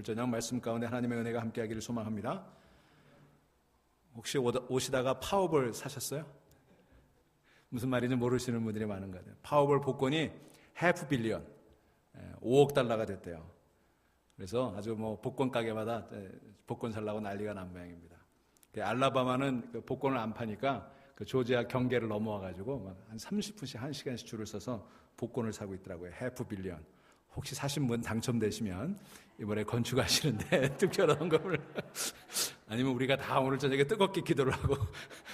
오늘 저녁 말씀 가운데 하나님의 은혜가 함께하기를 소망합니다. 혹시 오시다가 파워볼 사셨어요? 무슨 말인지 모르시는 분들이 많은 것 같아요. 파워볼 복권이 $500 billion, 5억 달러가 됐대요. 그래서 아주 복권 가게마다 복권 살라고 난리가 난 모양입니다. 알라바마는 복권을 안 파니까 조지아 경계를 넘어와가지고 한 30분씩 1시간씩 줄을 서서 복권을 사고 있더라고요. $500 billion. 혹시 사신 분 당첨되시면 이번에 건축하시는데 특별한 건을 아니면 우리가 다 오늘 저녁에 뜨겁게 기도를 하고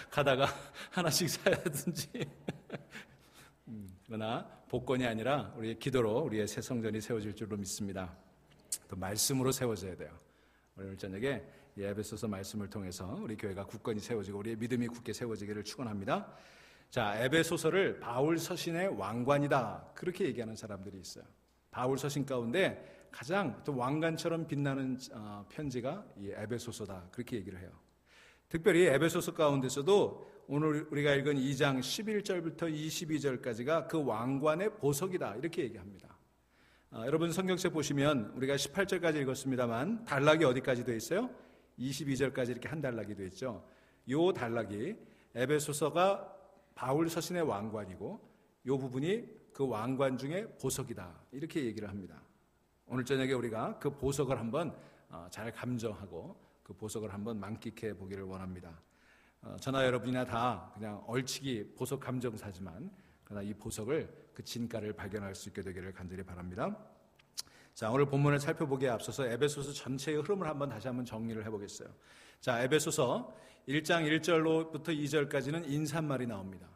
가다가 하나씩 사야든지 그러나 복권이 아니라 우리의 기도로 우리의 새 성전이 세워질 줄로 믿습니다. 또 말씀으로 세워져야 돼요. 오늘 저녁에 에베소서 말씀을 통해서 우리 교회가 굳건히 세워지고 우리의 믿음이 굳게 세워지기를 축원합니다. 자, 에베소서를 바울 서신의 왕관이다 그렇게 얘기하는 사람들이 있어요. 바울 서신 가운데 가장 또 왕관처럼 빛나는 편지가 이 에베소서다 그렇게 얘기를 해요. 특별히 에베소서 가운데서도 오늘 우리가 읽은 2장 11절부터 22절까지가 그 왕관의 보석이다 이렇게 얘기합니다. 여러분 성경책 보시면 우리가 18절까지 읽었습니다만 단락이 어디까지 되어 있어요? 22절까지 이렇게 한 단락이 되어 있죠. 이 단락이 에베소서가 바울 서신의 왕관이고 이 부분이 그 왕관 중에 보석이다 이렇게 얘기를 합니다. 오늘 저녁에 우리가 그 보석을 한번 잘 감정하고 그 보석을 한번 만끽해 보기를 원합니다. 저나 여러분이나 다 그냥 얼치기 보석 감정사지만 그러나 이 보석을 그 진가를 발견할 수 있게 되기를 간절히 바랍니다. 자, 오늘 본문을 살펴보기에 앞서서 에베소서 전체의 흐름을 다시 한번 정리를 해보겠어요. 자, 에베소서 1장 1절로부터 2절까지는 인사말이 나옵니다.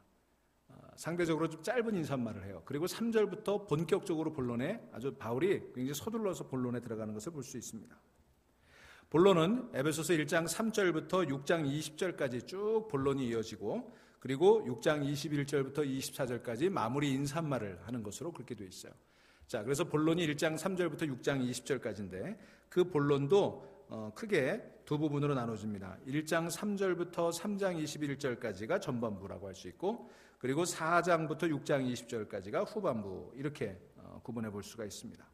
상대적으로 좀 짧은 인사말을 해요. 그리고 3절부터 본격적으로 본론에 아주 바울이 굉장히 서둘러서 본론에 들어가는 것을 볼 수 있습니다. 본론은 에베소서 1장 3절부터 6장 20절까지 쭉 본론이 이어지고 그리고 6장 21절부터 24절까지 마무리 인사말을 하는 것으로 그렇게 되어 있어요. 자, 그래서 본론이 1장 3절부터 6장 20절까지인데 그 본론도 크게 두 부분으로 나눠집니다. 1장 3절부터 3장 21절까지가 전반부라고 할 수 있고 그리고 4장부터 6장 20절까지가 후반부 이렇게 구분해 볼 수가 있습니다.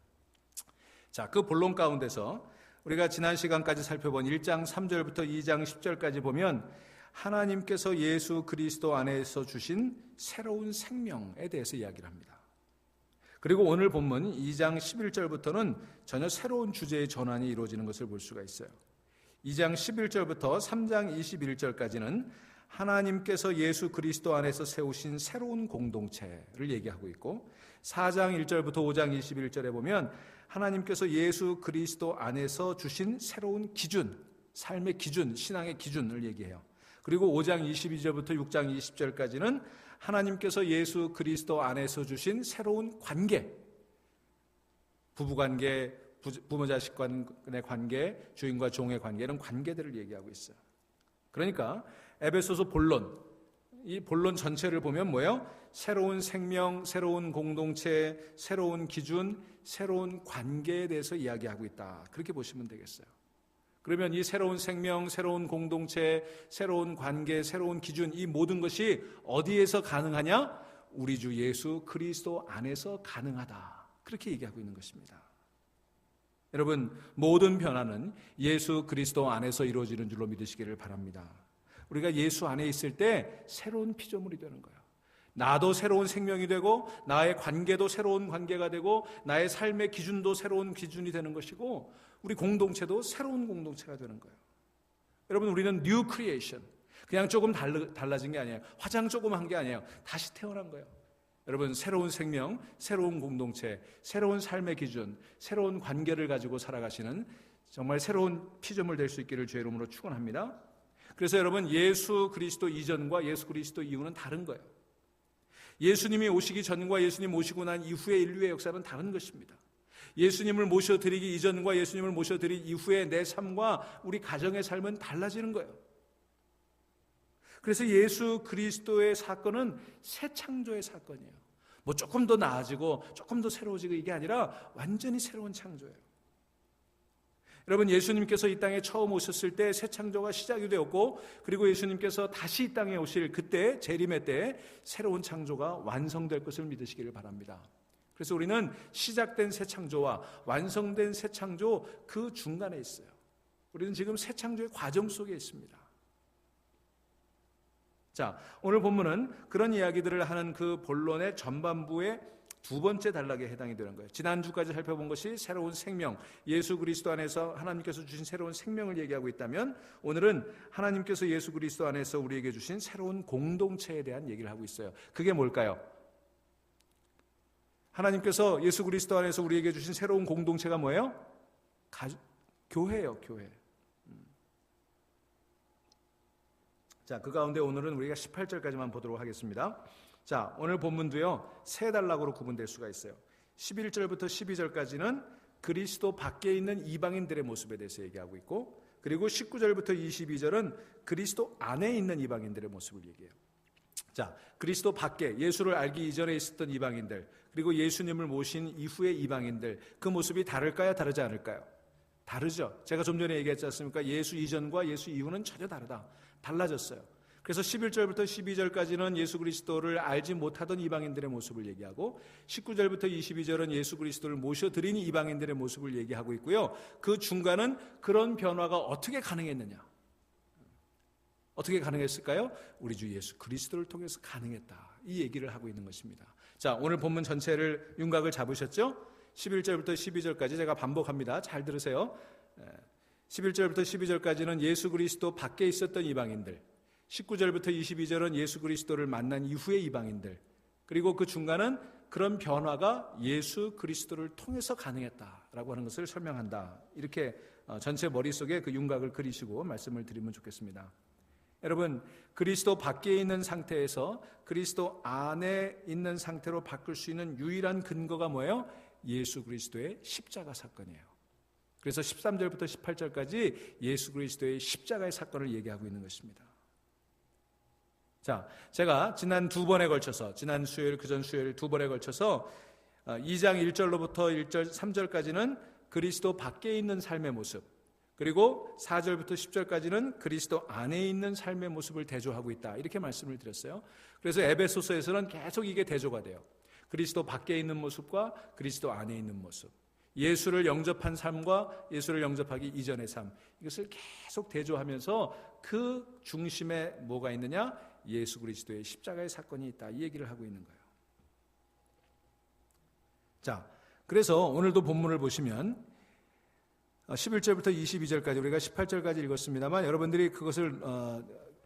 자, 그 본론 가운데서 우리가 지난 시간까지 살펴본 1장 3절부터 2장 10절까지 보면 하나님께서 예수 그리스도 안에서 주신 새로운 생명에 대해서 이야기를 합니다. 그리고 오늘 본문 2장 11절부터는 전혀 새로운 주제의 전환이 이루어지는 것을 볼 수가 있어요. 2장 11절부터 3장 21절까지는 하나님께서 예수 그리스도 안에서 세우신 새로운 공동체를 얘기하고 있고 4장 1절부터 5장 21절에 보면 하나님께서 예수 그리스도 안에서 주신 새로운 기준, 삶의 기준, 신앙의 기준을 얘기해요. 그리고 5장 22절부터 6장 20절까지는 하나님께서 예수 그리스도 안에서 주신 새로운 관계, 부부관계, 부모 자식 간의 관계, 주인과 종의 관계 이런 관계들을 얘기하고 있어요. 그러니까 에베소서 본론, 이 본론 전체를 보면 뭐예요? 새로운 생명, 새로운 공동체, 새로운 기준, 새로운 관계에 대해서 이야기하고 있다. 그렇게 보시면 되겠어요. 그러면 이 새로운 생명, 새로운 공동체, 새로운 관계, 새로운 기준 이 모든 것이 어디에서 가능하냐? 우리 주 예수 그리스도 안에서 가능하다. 그렇게 얘기하고 있는 것입니다. 여러분, 모든 변화는 예수 그리스도 안에서 이루어지는 줄로 믿으시기를 바랍니다. 우리가 예수 안에 있을 때 새로운 피조물이 되는 거예요. 나도 새로운 생명이 되고 나의 관계도 새로운 관계가 되고 나의 삶의 기준도 새로운 기준이 되는 것이고 우리 공동체도 새로운 공동체가 되는 거예요. 여러분, 우리는 뉴 크리에이션, 그냥 조금 달라진 게 아니에요. 화장 조금 한 게 아니에요. 다시 태어난 거예요. 여러분, 새로운 생명, 새로운 공동체, 새로운 삶의 기준, 새로운 관계를 가지고 살아가시는 정말 새로운 피조물 될 수 있기를 주의 이름으로 축원합니다. 그래서 여러분, 예수 그리스도 이전과 예수 그리스도 이후는 다른 거예요. 예수님이 오시기 전과 예수님 오시고 난 이후의 인류의 역사는 다른 것입니다. 예수님을 모셔드리기 이전과 예수님을 모셔드리기 이후의 내 삶과 우리 가정의 삶은 달라지는 거예요. 그래서 예수 그리스도의 사건은 새 창조의 사건이에요. 뭐 조금 더 나아지고 조금 더 새로워지고 이게 아니라 완전히 새로운 창조예요. 여러분, 예수님께서 이 땅에 처음 오셨을 때 새 창조가 시작이 되었고 그리고 예수님께서 다시 이 땅에 오실 그때 재림의 때 새로운 창조가 완성될 것을 믿으시기를 바랍니다. 그래서 우리는 시작된 새 창조와 완성된 새 창조 그 중간에 있어요. 우리는 지금 새 창조의 과정 속에 있습니다. 자, 오늘 본문은 그런 이야기들을 하는 그 본론의 전반부의 두 번째 단락에 해당이 되는 거예요. 지난주까지 살펴본 것이 새로운 생명, 예수 그리스도 안에서 하나님께서 주신 새로운 생명을 얘기하고 있다면, 오늘은 하나님께서 예수 그리스도 안에서 우리에게 주신 새로운 공동체에 대한 얘기를 하고 있어요. 그게 뭘까요? 하나님께서 예수 그리스도 안에서 우리에게 주신 새로운 공동체가 뭐예요? 교회예요, 교회. 자, 그 가운데 오늘은 우리가 18절까지만 보도록 하겠습니다. 자, 오늘 본문도요, 세 단락으로 구분될 수가 있어요. 11절부터 12절까지는 그리스도 밖에 있는 이방인들의 모습에 대해서 얘기하고 있고, 그리고 19절부터 22절은 그리스도 안에 있는 이방인들의 모습을 얘기해요. 자, 그리스도 밖에 예수를 알기 이전에 있었던 이방인들, 그리고 예수님을 모신 이후의 이방인들, 그 모습이 다를까요? 다르지 않을까요? 다르죠. 제가 좀 전에 얘기했지 않습니까? 예수 이전과 예수 이후는 전혀 다르다. 달라졌어요. 그래서 11절부터 12절까지는 예수 그리스도를 알지 못하던 이방인들의 모습을 얘기하고, 19절부터 22절은 예수 그리스도를 모셔드린 이방인들의 모습을 얘기하고 있고요. 그 중간은 그런 변화가 어떻게 가능했느냐? 어떻게 가능했을까요? 우리 주 예수 그리스도를 통해서 가능했다. 이 얘기를 하고 있는 것입니다. 자, 오늘 본문 전체를 윤곽을 잡으셨죠? 11절부터 12절까지 제가 반복합니다. 잘 들으세요. 11절부터 12절까지는 예수 그리스도 밖에 있었던 이방인들, 19절부터 22절은 예수 그리스도를 만난 이후의 이방인들, 그리고 그 중간은 그런 변화가 예수 그리스도를 통해서 가능했다라고 하는 것을 설명한다. 이렇게 전체 머릿속에 그 윤곽을 그리시고 말씀을 드리면 좋겠습니다. 여러분, 그리스도 밖에 있는 상태에서 그리스도 안에 있는 상태로 바꿀 수 있는 유일한 근거가 뭐예요? 예수 그리스도의 십자가 사건이에요. 그래서 13절부터 18절까지 예수 그리스도의 십자가의 사건을 얘기하고 있는 것입니다. 자, 제가 지난 두 번에 걸쳐서, 지난 수요일, 그전 수요일 두 번에 걸쳐서 2장 1절로부터 1절, 3절까지는 그리스도 밖에 있는 삶의 모습, 그리고 4절부터 10절까지는 그리스도 안에 있는 삶의 모습을 대조하고 있다. 이렇게 말씀을 드렸어요. 그래서 에베소서에서는 계속 이게 대조가 돼요. 그리스도 밖에 있는 모습과 그리스도 안에 있는 모습, 예수를 영접한 삶과 예수를 영접하기 이전의 삶, 이것을 계속 대조하면서 그 중심에 뭐가 있느냐? 예수 그리스도의 십자가의 사건이 있다. 이 얘기를 하고 있는 거예요. 자, 그래서 오늘도 본문을 보시면 11절부터 22절까지 우리가 18절까지 읽었습니다만, 여러분들이 그것을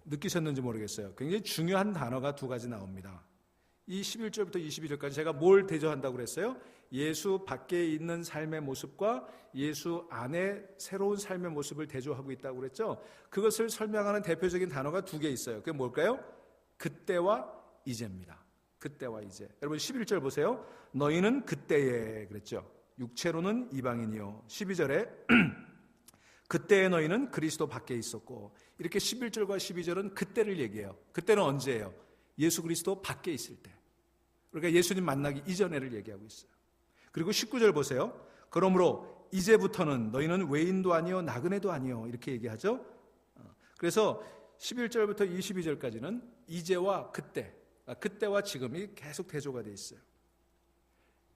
느끼셨는지 모르겠어요. 굉장히 중요한 단어가 두 가지 나옵니다. 이 11절부터 22절까지 제가 뭘 대조한다고 그랬어요? 예수 밖에 있는 삶의 모습과 예수 안에 새로운 삶의 모습을 대조하고 있다고 그랬죠? 그것을 설명하는 대표적인 단어가 두 개 있어요. 그게 뭘까요? 그때와 이제입니다. 그때와 이제. 여러분 11절 보세요. 너희는 그때에 그랬죠? 육체로는 이방인이요. 12절에 그때의 너희는 그리스도 밖에 있었고, 이렇게 11절과 12절은 그때를 얘기해요. 그때는 언제예요? 예수 그리스도 밖에 있을 때. 그러니까 예수님 만나기 이전에를 얘기하고 있어요. 그리고 19절 보세요. 그러므로 이제부터는 너희는 외인도 아니요 나그네도 아니요, 이렇게 얘기하죠. 그래서 11절부터 22절까지는 이제와 그때, 그때와 지금이 계속 대조가 돼 있어요.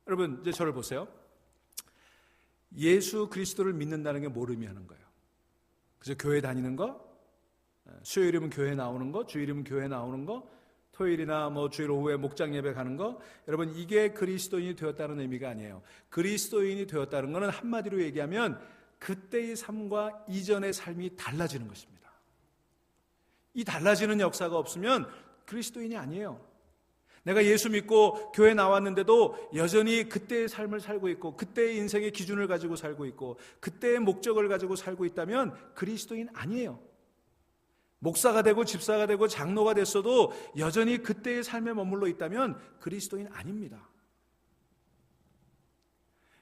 여러분 이제 저를 보세요. 예수 그리스도를 믿는다는 게 뭘 의미하는 거예요? 그래서 교회 다니는 거, 수요일이면 교회 나오는 거, 주일이면 교회 나오는 거, 토요일이나 주일 오후에 목장 예배 가는 거, 여러분 이게 그리스도인이 되었다는 의미가 아니에요. 그리스도인이 되었다는 것은 한마디로 얘기하면 그때의 삶과 이전의 삶이 달라지는 것입니다. 이 달라지는 역사가 없으면 그리스도인이 아니에요. 내가 예수 믿고 교회 나왔는데도 여전히 그때의 삶을 살고 있고, 그때의 인생의 기준을 가지고 살고 있고, 그때의 목적을 가지고 살고 있다면 그리스도인 아니에요. 목사가 되고 집사가 되고 장로가 됐어도 여전히 그때의 삶에 머물러 있다면 그리스도인 아닙니다.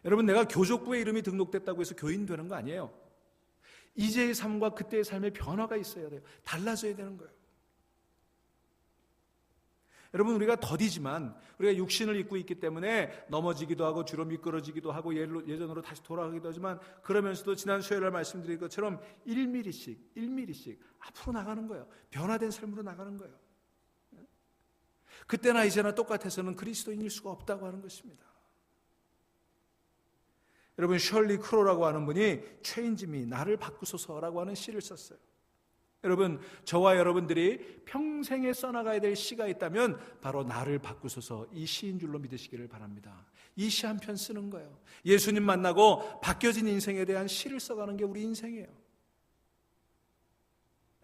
여러분, 내가 교족부에 이름이 등록됐다고 해서 교인 되는 거 아니에요. 이제의 삶과 그때의 삶의 변화가 있어야 돼요. 달라져야 되는 거예요. 여러분, 우리가 더디지만, 우리가 육신을 입고 있기 때문에 넘어지기도 하고 뒤로 미끄러지기도 하고 예전으로 다시 돌아가기도 하지만, 그러면서도 지난 수요일에 말씀드린 것처럼 1mm씩 앞으로 나가는 거예요. 변화된 삶으로 나가는 거예요. 그때나 이제나 똑같아서는 그리스도인일 수가 없다고 하는 것입니다. 여러분, 셜리 크로라고 하는 분이 체인지미, 나를 바꾸소서라고 하는 시를 썼어요. 여러분, 저와 여러분들이 평생에 써나가야 될 시가 있다면 바로 나를 바꾸소서, 이 시인 줄로 믿으시기를 바랍니다. 이 시 한 편 쓰는 거예요. 예수님 만나고 바뀌어진 인생에 대한 시를 써가는 게 우리 인생이에요.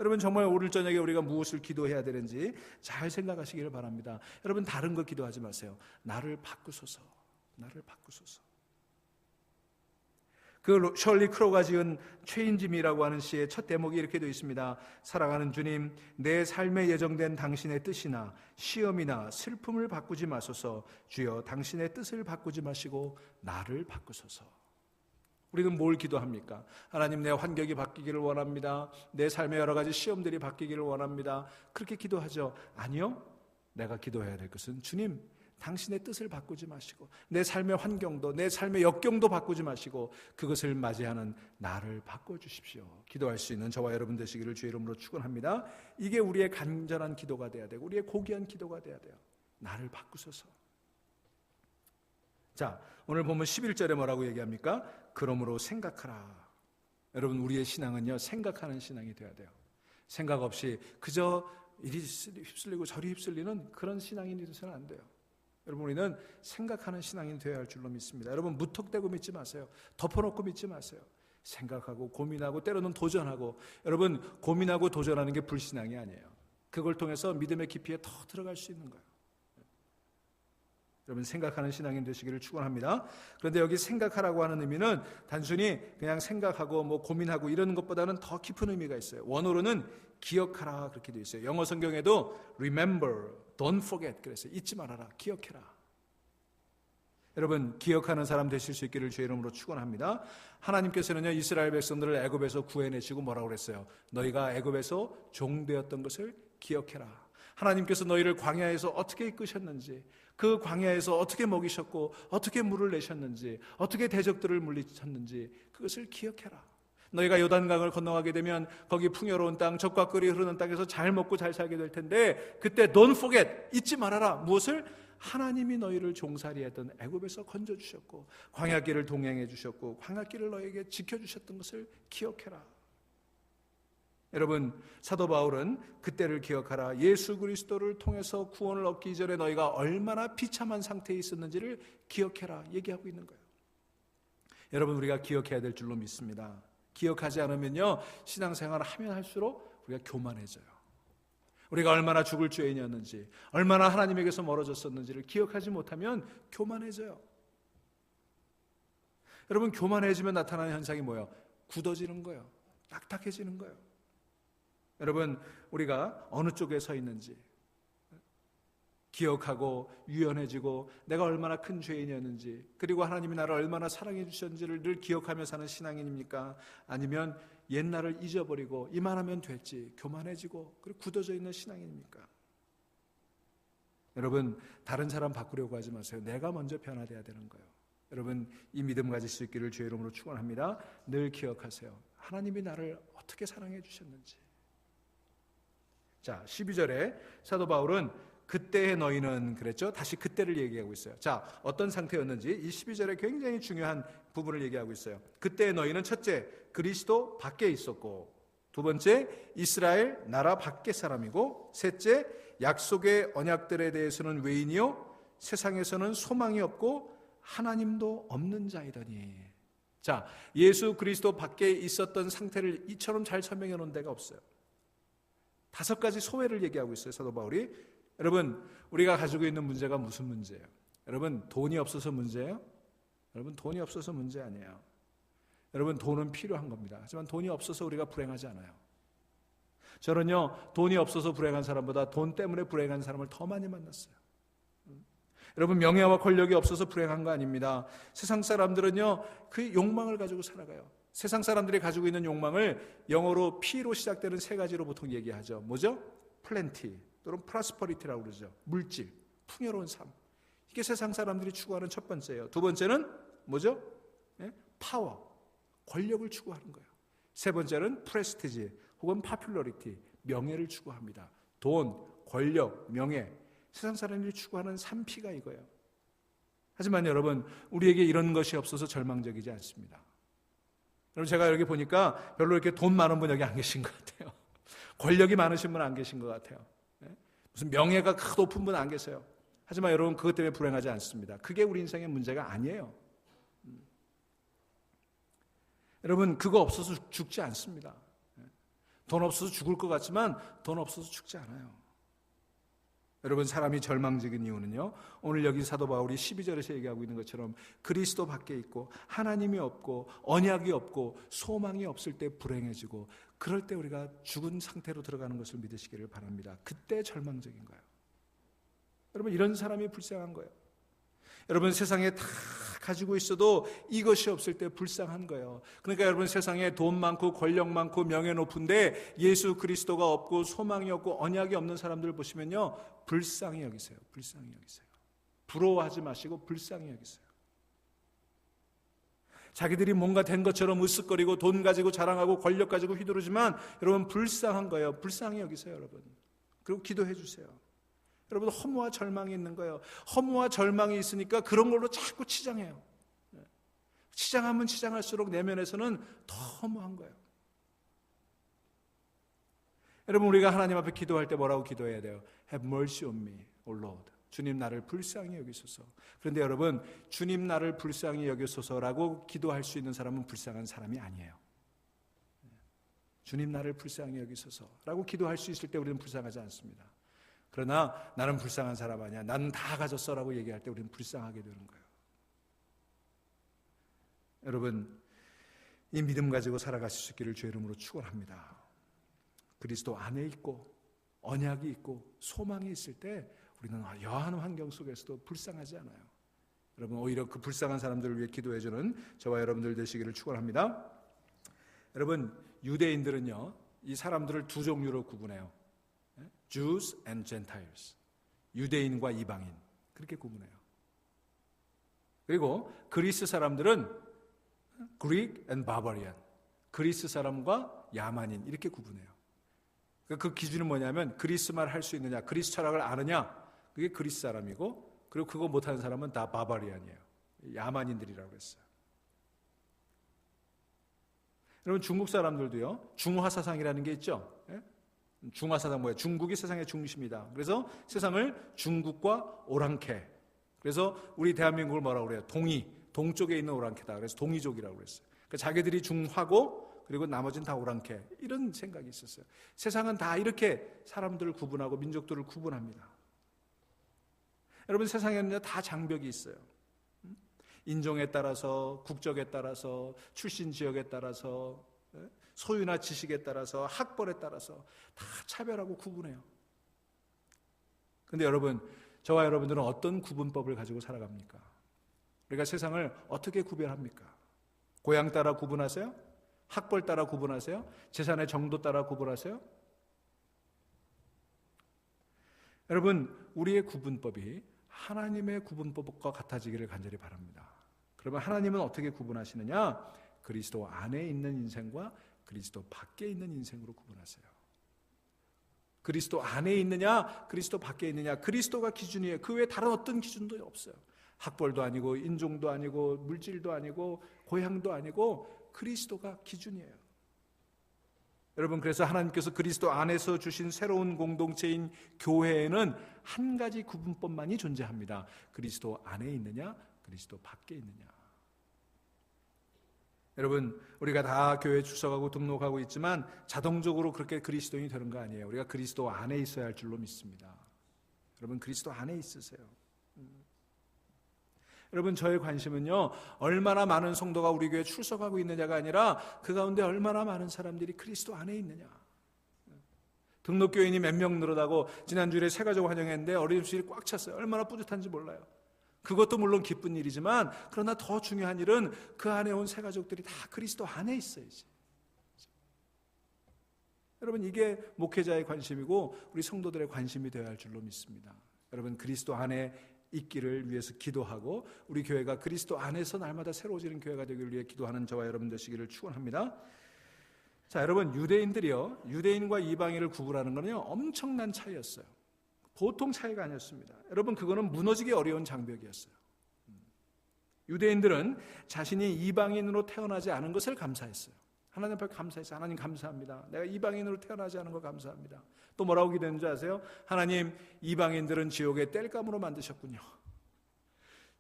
여러분, 정말 오늘 저녁에 우리가 무엇을 기도해야 되는지 잘 생각하시기를 바랍니다. 여러분, 다른 거 기도하지 마세요. 나를 바꾸소서, 나를 바꾸소서. 그 셜리 크로가 지은 체인지미라고 하는 시의 첫 대목이 이렇게 되어 있습니다. 사랑하는 주님, 내 삶에 예정된 당신의 뜻이나 시험이나 슬픔을 바꾸지 마소서. 주여, 당신의 뜻을 바꾸지 마시고 나를 바꾸소서. 우리는 뭘 기도합니까? 하나님, 내 환경이 바뀌기를 원합니다. 내 삶의 여러 가지 시험들이 바뀌기를 원합니다. 그렇게 기도하죠? 아니요. 내가 기도해야 될 것은 주님, 당신의 뜻을 바꾸지 마시고 내 삶의 환경도, 내 삶의 역경도 바꾸지 마시고 그것을 맞이하는 나를 바꿔주십시오. 기도할 수 있는 저와 여러분 되시기를 주의 이름으로 축원합니다. 이게 우리의 간절한 기도가 돼야 되고 우리의 고귀한 기도가 돼야 돼요. 나를 바꾸소서. 자, 오늘 보면 11절에 뭐라고 얘기합니까? 그러므로 생각하라. 여러분, 우리의 신앙은요, 생각하는 신앙이 돼야 돼요. 생각 없이 그저 이리 휩쓸리고 저리 휩쓸리는 그런 신앙인이 되서는 안 돼요. 여러분, 우리는 생각하는 신앙인이 되어야 할 줄로 믿습니다. 여러분, 무턱대고 믿지 마세요. 덮어놓고 믿지 마세요. 생각하고 고민하고 때로는 도전하고. 여러분, 고민하고 도전하는 게 불신앙이 아니에요. 그걸 통해서 믿음의 깊이에 더 들어갈 수 있는 거예요. 여러분, 생각하는 신앙인 되시기를 축원합니다. 그런데 여기 생각하라고 하는 의미는 단순히 그냥 생각하고 뭐 고민하고 이런 것보다는 더 깊은 의미가 있어요. 원어로는 기억하라 그렇게 되어 있어요. 영어 성경에도 remember, don't forget 그랬어요. 잊지 말아라, 기억해라. 여러분, 기억하는 사람 되실 수 있기를 주의 이름으로 축원합니다. 하나님께서는요, 이스라엘 백성들을 애굽에서 구해내시고 뭐라고 그랬어요? 너희가 애굽에서 종되었던 것을 기억해라. 하나님께서 너희를 광야에서 어떻게 이끄셨는지, 그 광야에서 어떻게 먹이셨고 어떻게 물을 내셨는지, 어떻게 대적들을 물리쳤는지 그것을 기억해라. 너희가 요단강을 건너가게 되면 거기 풍요로운 땅, 젖과 꿀이 흐르는 땅에서 잘 먹고 잘 살게 될 텐데 그때 don't forget, 잊지 말아라. 무엇을? 하나님이 너희를 종살이 했던 애굽에서 건져주셨고 광야길을 동행해 주셨고 광야길을 너희에게 지켜주셨던 것을 기억해라. 여러분, 사도 바울은 그때를 기억하라. 예수 그리스도를 통해서 구원을 얻기 이전에 너희가 얼마나 비참한 상태에 있었는지를 기억해라 얘기하고 있는 거예요. 여러분, 우리가 기억해야 될 줄로 믿습니다. 기억하지 않으면요, 신앙생활을 하면 할수록 우리가 교만해져요. 우리가 얼마나 죽을 죄인이었는지, 얼마나 하나님에게서 멀어졌었는지를 기억하지 못하면 교만해져요. 여러분, 교만해지면 나타나는 현상이 뭐예요? 굳어지는 거예요. 딱딱해지는 거예요. 여러분, 우리가 어느 쪽에 서 있는지 기억하고 유연해지고 내가 얼마나 큰 죄인이었는지, 그리고 하나님이 나를 얼마나 사랑해 주셨는지를 늘 기억하며 사는 신앙인입니까? 아니면 옛날을 잊어버리고 이만하면 됐지, 교만해지고 그리고 굳어져 있는 신앙인입니까? 여러분, 다른 사람 바꾸려고 하지 마세요. 내가 먼저 변화돼야 되는 거예요. 여러분, 이 믿음 가질 수 있기를 주의 이름으로 축원합니다. 늘 기억하세요. 하나님이 나를 어떻게 사랑해 주셨는지. 자, 12절에 사도 바울은 그때의 너희는 그랬죠? 다시 그때를 얘기하고 있어요. 자, 어떤 상태였는지 이 12절에 굉장히 중요한 부분을 얘기하고 있어요. 그때의 너희는 첫째, 그리스도 밖에 있었고, 두 번째, 이스라엘 나라 밖의 사람이고, 셋째, 약속의 언약들에 대해서는 외인이요 세상에서는 소망이 없고 하나님도 없는 자이더니. 자, 예수 그리스도 밖에 있었던 상태를 이처럼 잘 설명해 놓은 데가 없어요. 5가지 소외를 얘기하고 있어요, 사도 바울이. 여러분, 우리가 가지고 있는 문제가 무슨 문제예요? 여러분, 돈이 없어서 문제예요? 여러분, 돈이 없어서 문제 아니에요. 여러분, 돈은 필요한 겁니다. 하지만 돈이 없어서 우리가 불행하지 않아요. 저는요, 돈이 없어서 불행한 사람보다 돈 때문에 불행한 사람을 더 많이 만났어요. 여러분, 명예와 권력이 없어서 불행한 거 아닙니다. 세상 사람들은요, 그 욕망을 가지고 살아가요. 세상 사람들이 가지고 있는 욕망을 영어로 P로 시작되는 3가지로 보통 얘기하죠. 뭐죠? 플랜티 또는 프라스퍼리티라고 그러죠. 물질, 풍요로운 삶. 이게 세상 사람들이 추구하는 첫 번째예요. 두 번째는 뭐죠? 파워, 권력을 추구하는 거예요. 세 번째는 프레스티지 혹은 파퓰러리티, 명예를 추구합니다. 돈, 권력, 명예. 세상 사람들이 추구하는 3P가 이거예요. 하지만 여러분, 우리에게 이런 것이 없어서 절망적이지 않습니다. 여러분, 제가 여기 보니까 별로 이렇게 돈 많은 분 여기 안 계신 것 같아요. 권력이 많으신 분 안 계신 것 같아요. 무슨 명예가 높은 분 안 계세요. 하지만 여러분, 그것 때문에 불행하지 않습니다. 그게 우리 인생의 문제가 아니에요. 여러분, 그거 없어서 죽지 않습니다. 돈 없어서 죽을 것 같지만 돈 없어서 죽지 않아요. 여러분, 사람이 절망적인 이유는요, 오늘 여기 사도 바울이 12절에서 얘기하고 있는 것처럼 그리스도 밖에 있고 하나님이 없고 언약이 없고 소망이 없을 때 불행해지고, 그럴 때 우리가 죽은 상태로 들어가는 것을 믿으시기를 바랍니다. 그때 절망적인 거예요. 여러분, 이런 사람이 불쌍한 거예요. 여러분, 세상에 다 가지고 있어도 이것이 없을 때 불쌍한 거예요. 그러니까 여러분, 세상에 돈 많고 권력 많고 명예 높은데 예수 그리스도가 없고 소망이 없고 언약이 없는 사람들 보시면요, 불쌍히 여기세요. 불쌍히 여기세요. 부러워하지 마시고 불쌍히 여기세요. 자기들이 뭔가 된 것처럼 으쓱거리고 돈 가지고 자랑하고 권력 가지고 휘두르지만 여러분, 불쌍한 거예요. 불쌍히 여기세요, 여러분. 그리고 기도해 주세요. 여러분, 허무와 절망이 있는 거예요. 허무와 절망이 있으니까 그런 걸로 자꾸 치장해요. 치장하면 치장할수록 내면에서는 더 허무한 거예요. 여러분, 우리가 하나님 앞에 기도할 때 뭐라고 기도해야 돼요? Have mercy on me, O Lord. 주님, 나를 불쌍히 여기소서. 그런데 여러분, 주님 나를 불쌍히 여기소서라고 기도할 수 있는 사람은 불쌍한 사람이 아니에요. 주님 나를 불쌍히 여기소서라고 기도할 수 있을 때 우리는 불쌍하지 않습니다. 그러나 나는 불쌍한 사람 아니야, 나는 다 가졌어라고 얘기할 때 우리는 불쌍하게 되는 거예요. 여러분, 이 믿음 가지고 살아가실 수 있기를 주의 이름으로 축원합니다. 그리스도 안에 있고 언약이 있고 소망이 있을 때 우리는 여한 환경 속에서도 불쌍하지 않아요. 여러분, 오히려 그 불쌍한 사람들을 위해 기도해주는 저와 여러분들 되시기를 축원합니다. 여러분, 유대인들은요, 이 사람들을 두 종류로 구분해요. Jews and Gentiles. 유대인과 이방인. 그렇게 구분해요. 그리고 그리스 사람들은 Greek and Barbarian. 그리스 사람과 야만인. 이렇게 구분해요. 그 기준은 뭐냐면, 그리스 말 할 수 있느냐, 그리스 철학을 아느냐, 그게 그리스 사람이고, 그리고 그거 못하는 사람은 다 바바리안이에요. 야만인들이라고 했어요. 여러분, 중국 사람들도요, 중화사상이라는 게 있죠. 중화사상 뭐예요? 중국이 세상의 중심이다. 그래서 세상을 중국과 오랑캐. 그래서 우리 대한민국을 뭐라고 그래요? 동쪽에 있는 오랑캐다. 그래서 동이족이라고 그랬어요. 그러니까 자기들이 중화고 그리고 나머지는 다 오랑캐. 이런 생각이 있었어요. 세상은 다 이렇게 사람들을 구분하고 민족들을 구분합니다. 여러분, 세상에는 다 장벽이 있어요. 인종에 따라서, 국적에 따라서, 출신 지역에 따라서, 소유나 지식에 따라서, 학벌에 따라서 다 차별하고 구분해요. 그런데 여러분, 저와 여러분들은 어떤 구분법을 가지고 살아갑니까? 우리가 세상을 어떻게 구별합니까? 고향 따라 구분하세요? 학벌 따라 구분하세요? 재산의 정도 따라 구분하세요? 여러분, 우리의 구분법이 하나님의 구분법과 같아지기를 간절히 바랍니다. 그러면 하나님은 어떻게 구분하시느냐? 그리스도 안에 있는 인생과 그리스도 밖에 있는 인생으로 구분하세요. 그리스도 안에 있느냐, 그리스도 밖에 있느냐, 그리스도가 기준이에요. 그 외에 다른 어떤 기준도 없어요. 학벌도 아니고 인종도 아니고 물질도 아니고 고향도 아니고 그리스도가 기준이에요. 여러분, 그래서 하나님께서 그리스도 안에서 주신 새로운 공동체인 교회에는 한 가지 구분법만이 존재합니다. 그리스도 안에 있느냐, 그리스도 밖에 있느냐. 여러분, 우리가 다 교회에 출석하고 등록하고 있지만 자동적으로 그렇게 그리스도인이 되는 거 아니에요. 우리가 그리스도 안에 있어야 할 줄로 믿습니다. 여러분, 그리스도 안에 있으세요. 여러분, 저의 관심은요, 얼마나 많은 성도가 우리 교회에 출석하고 있느냐가 아니라 그 가운데 얼마나 많은 사람들이 그리스도 안에 있느냐. 등록교인이 몇 명 늘어나고 지난주에 새가족 환영했는데 어린이집이 꽉 찼어요. 얼마나 뿌듯한지 몰라요. 그것도 물론 기쁜 일이지만, 그러나 더 중요한 일은 그 안에 온 새가족들이 다 그리스도 안에 있어야지. 여러분, 이게 목회자의 관심이고 우리 성도들의 관심이 되어야 할 줄로 믿습니다. 여러분, 그리스도 안에 있기를 위해서 기도하고 우리 교회가 그리스도 안에서 날마다 새로워지는 교회가 되기를 위해 기도하는 저와 여러분 되시기를 축원합니다. 자, 여러분, 유대인들이요, 유대인과 이방인을 구분하는 거는요, 엄청난 차이였어요. 보통 차이가 아니었습니다. 여러분, 그거는 무너지기 어려운 장벽이었어요. 유대인들은 자신이 이방인으로 태어나지 않은 것을 감사했어요. 하나님 앞에 감사했어요. 하나님 감사합니다. 내가 이방인으로 태어나지 않은 걸 감사합니다. 또 뭐라고 기도했는지 아세요? 하나님, 이방인들은 지옥의 땔감으로 만드셨군요.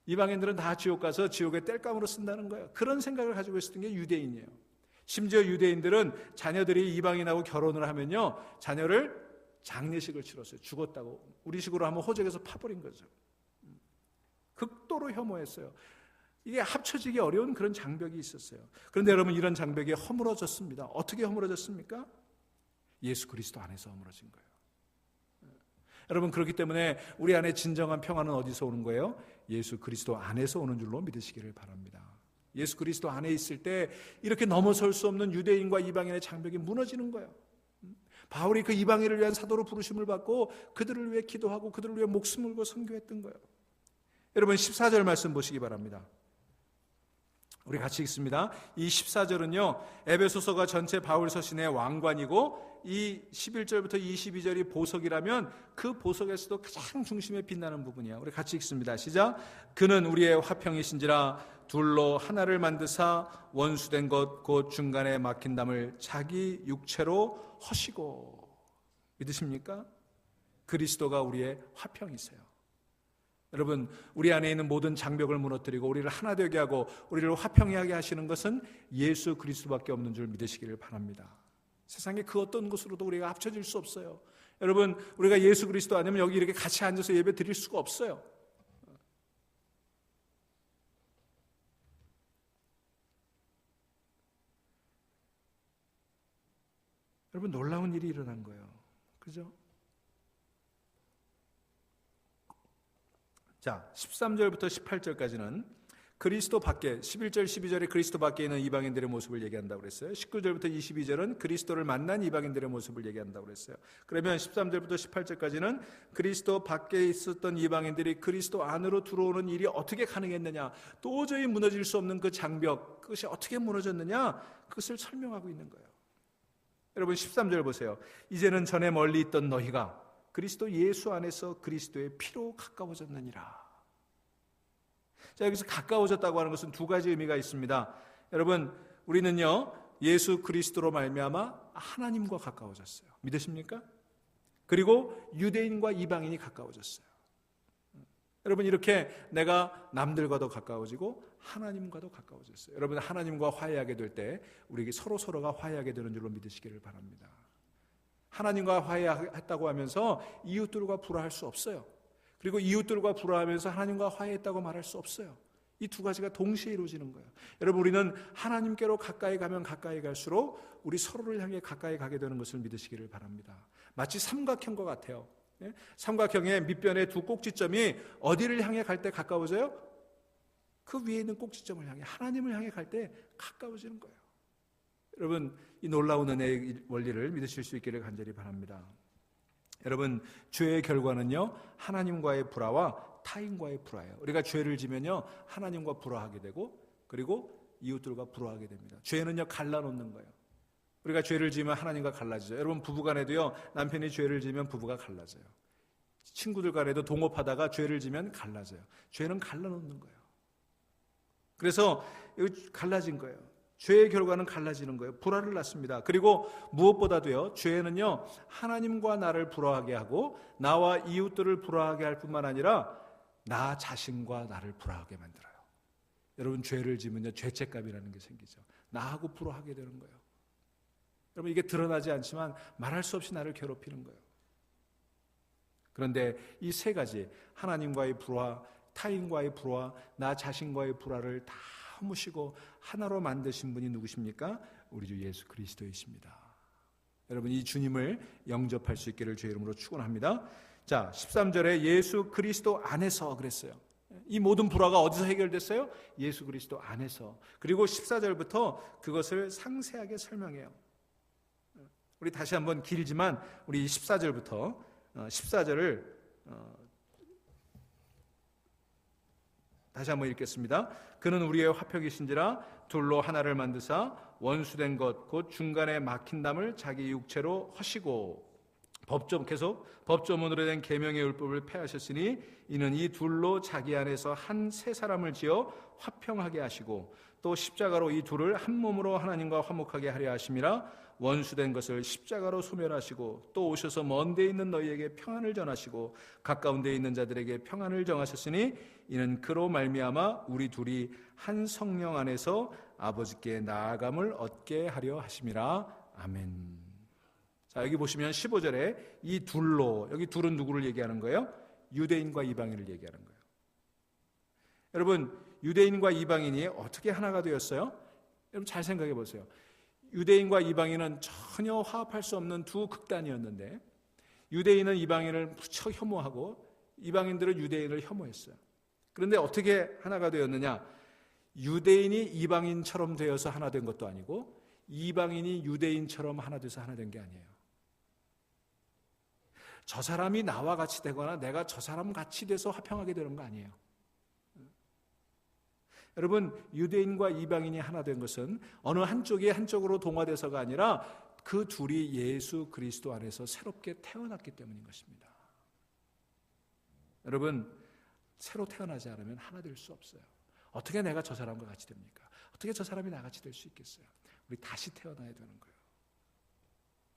이방인들은 다 지옥 가서 지옥의 땔감으로 쓴다는 거예요. 그런 생각을 가지고 있었던 게 유대인이에요. 심지어 유대인들은 자녀들이 이방인하고 결혼을 하면요, 자녀를 장례식을 치렀어요. 죽었다고. 우리식으로 하면 호적에서 파버린 거죠. 극도로 혐오했어요. 이게 합쳐지기 어려운 그런 장벽이 있었어요. 그런데 여러분, 이런 장벽이 허물어졌습니다. 어떻게 허물어졌습니까? 예수 그리스도 안에서 허물어진 거예요. 여러분, 그렇기 때문에 우리 안에 진정한 평화는 어디서 오는 거예요? 예수 그리스도 안에서 오는 줄로 믿으시기를 바랍니다. 예수 그리스도 안에 있을 때 이렇게 넘어설 수 없는 유대인과 이방인의 장벽이 무너지는 거예요. 바울이 그 이방인을 위한 사도로 부르심을 받고 그들을 위해 기도하고 그들을 위해 목숨을 걸고 선교했던 거예요. 여러분, 14절 말씀 보시기 바랍니다. 우리 같이 읽습니다. 이 14절은요, 에베소서가 전체 바울 서신의 왕관이고 이 11절부터 22절이 보석이라면 그 보석에서도 가장 중심에 빛나는 부분이야. 우리 같이 읽습니다. 시작. 그는 우리의 화평이신지라 둘로 하나를 만드사 원수된 것 곧 중간에 막힌 담을 자기 육체로 허시고. 믿으십니까? 그리스도가 우리의 화평이세요. 여러분, 우리 안에 있는 모든 장벽을 무너뜨리고 우리를 하나 되게 하고 우리를 화평하게 하시는 것은 예수 그리스도밖에 없는 줄 믿으시기를 바랍니다. 세상에 그 어떤 것으로도 우리가 합쳐질 수 없어요. 여러분, 우리가 예수 그리스도 아니면 여기 이렇게 같이 앉아서 예배 드릴 수가 없어요. 여러분, 놀라운 일이 일어난 거예요. 그죠? 자, 13절부터 18절까지는 그리스도 밖에, 11절, 12절에 그리스도 밖에 있는 이방인들의 모습을 얘기한다고 그랬어요. 19절부터 22절은 그리스도를 만난 이방인들의 모습을 얘기한다고 그랬어요. 그러면 13절부터 18절까지는 그리스도 밖에 있었던 이방인들이 그리스도 안으로 들어오는 일이 어떻게 가능했느냐, 도저히 무너질 수 없는 그 장벽, 그것이 어떻게 무너졌느냐, 그것을 설명하고 있는 거예요. 여러분, 13절 보세요. 이제는 전에 멀리 있던 너희가 그리스도 예수 안에서 그리스도의 피로 가까워졌느니라. 자, 여기서 가까워졌다고 하는 것은 두 가지 의미가 있습니다. 여러분, 우리는요, 예수 그리스도로 말미암아 하나님과 가까워졌어요. 믿으십니까? 그리고 유대인과 이방인이 가까워졌어요. 여러분, 이렇게 내가 남들과도 가까워지고 하나님과도 가까워졌어요. 여러분, 하나님과 화해하게 될 때 우리에게 서로가 화해하게 되는 줄로 믿으시기를 바랍니다. 하나님과 화해했다고 하면서 이웃들과 불화할 수 없어요. 그리고 이웃들과 불화하면서 하나님과 화해했다고 말할 수 없어요. 이 두 가지가 동시에 이루어지는 거예요. 여러분, 우리는 하나님께로 가까이 가면 가까이 갈수록 우리 서로를 향해 가까이 가게 되는 것을 믿으시기를 바랍니다. 마치 삼각형과 같아요. 삼각형의 밑변의 두 꼭지점이 어디를 향해 갈 때 가까워져요? 그 위에 있는 꼭지점을 향해, 하나님을 향해 갈 때 가까워지는 거예요. 여러분, 이 놀라운 은혜의 원리를 믿으실 수 있기를 간절히 바랍니다. 여러분, 죄의 결과는요, 하나님과의 불화와 타인과의 불화예요. 우리가 죄를 지면요, 하나님과 불화하게 되고, 그리고 이웃들과 불화하게 됩니다. 죄는요, 갈라놓는 거예요. 우리가 죄를 지으면 하나님과 갈라지죠. 여러분, 부부간에도요, 남편이 죄를 지면 부부가 갈라져요. 친구들 간에도 동업하다가 죄를 지면 갈라져요. 죄는 갈라놓는 거예요. 그래서 갈라진 거예요. 죄의 결과는 갈라지는 거예요. 불화를 낳습니다. 그리고 무엇보다도요, 죄는요, 하나님과 나를 불화하게 하고 나와 이웃들을 불화하게 할 뿐만 아니라 나 자신과 나를 불화하게 만들어요. 여러분, 죄를 지으면요, 죄책감이라는 게 생기죠. 나하고 불화하게 되는 거예요. 여러분, 이게 드러나지 않지만 말할 수 없이 나를 괴롭히는 거예요. 그런데 이 세 가지, 하나님과의 불화, 타인과의 불화, 나 자신과의 불화를 다 허무시고 하나로 만드신 분이 누구십니까? 우리 주 예수 그리스도이십니다. 여러분, 이 주님을 영접할 수 있기를 주의 이름으로 축원합니다. 자, 13절에 예수 그리스도 안에서 그랬어요. 이 모든 불화가 어디서 해결됐어요? 예수 그리스도 안에서. 그리고 14절부터 그것을 상세하게 설명해요. 우리 다시 한번 길지만 우리 14절부터 14절을 다시 한번 읽겠습니다. 그는 우리의 화평이신지라 둘로 하나를 만드사 원수된 것 곧 중간에 막힌 담을 자기 육체로 허시고. 법조문으로 된 계명의 율법을 폐하셨으니 이는 이 둘로 자기 안에서 한 새 사람을 지어 화평하게 하시고 또 십자가로 이 둘을 한 몸으로 하나님과 화목하게 하려 하심이라. 원수된 것을 십자가로 소멸하시고 또 오셔서 먼 데 있는 너희에게 평안을 전하시고 가까운 데 있는 자들에게 평안을 정하셨으니 이는 그로 말미암아 우리 둘이 한 성령 안에서 아버지께 나아감을 얻게 하려 하심이라. 아멘. 자, 여기 보시면 15절에 이 둘로, 여기 둘은 누구를 얘기하는 거예요? 유대인과 이방인을 얘기하는 거예요. 여러분, 유대인과 이방인이 어떻게 하나가 되었어요? 여러분 잘 생각해 보세요. 유대인과 이방인은 전혀 화합할 수 없는 두 극단이었는데 유대인은 이방인을 무척 혐오하고 이방인들은 유대인을 혐오했어요. 그런데 어떻게 하나가 되었느냐? 유대인이 이방인처럼 되어서 하나 된 것도 아니고 이방인이 유대인처럼 하나 돼서 하나 된 게 아니에요. 저 사람이 나와 같이 되거나 내가 저 사람 같이 돼서 화평하게 되는 거 아니에요. 여러분, 유대인과 이방인이 하나 된 것은 어느 한쪽이 한쪽으로 동화돼서가 아니라 그 둘이 예수 그리스도 안에서 새롭게 태어났기 때문인 것입니다. 여러분, 새로 태어나지 않으면 하나 될 수 없어요. 어떻게 내가 저 사람과 같이 됩니까? 어떻게 저 사람이 나같이 될 수 있겠어요? 우리 다시 태어나야 되는 거예요.